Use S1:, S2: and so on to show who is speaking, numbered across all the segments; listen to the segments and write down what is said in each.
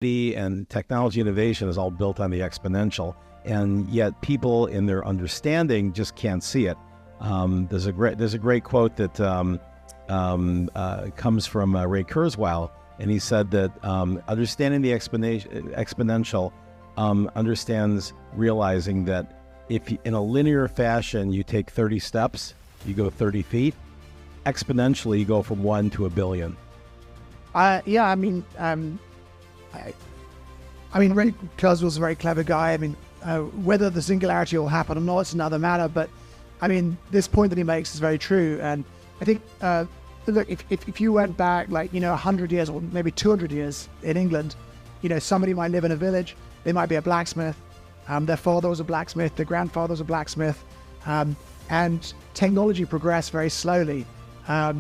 S1: and technology innovation is all built on the exponential, and yet people in their understanding just can't see it. There's a great quote that comes from Ray Kurzweil, and he said that understanding the exponential understands realizing that if in a linear fashion you take 30 steps, you go 30 feet. Exponentially, you go from 1 to a billion.
S2: Ray Kurzweil's a very clever guy. Whether the singularity will happen or not, it's another matter. But this point that he makes is very true. And I think, look, if you went back 100 years or maybe 200 years in England, somebody might live in a village. They might be a blacksmith. Their father was a blacksmith. Their grandfather was a blacksmith. And technology progressed very slowly.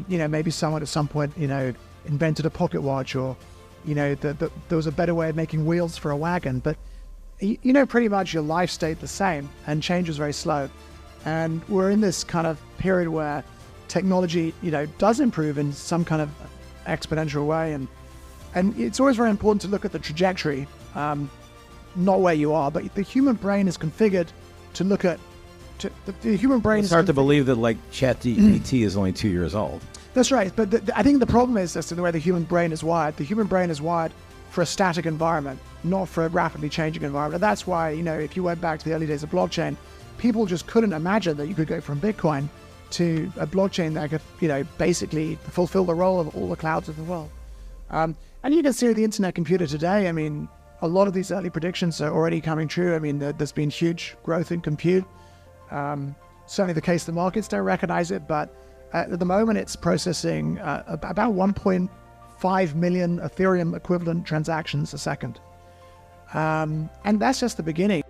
S2: Maybe someone at some point, invented a pocket watch, or, there was a better way of making wheels for a wagon. But, pretty much your life stayed the same, and change was very slow. And we're in this kind of period where technology, does improve in some kind of exponential way. And it's always very important to look at the trajectory, not where you are, but the human brain is configured to look at the human brain.
S1: It's hard to believe that ChatGPT is only 2 years old.
S2: That's right, but I think the problem is as to the way the human brain is wired. The human brain is wired for a static environment, not for a rapidly changing environment. And that's why, if you went back to the early days of blockchain, people just couldn't imagine that you could go from Bitcoin to a blockchain that could, basically fulfill the role of all the clouds of the world. And you can see with the internet computer today, a lot of these early predictions are already coming true. There's been huge growth in compute. Certainly the case the markets don't recognize it, but at the moment it's processing about 1.5 million Ethereum equivalent transactions a second. And that's just the beginning.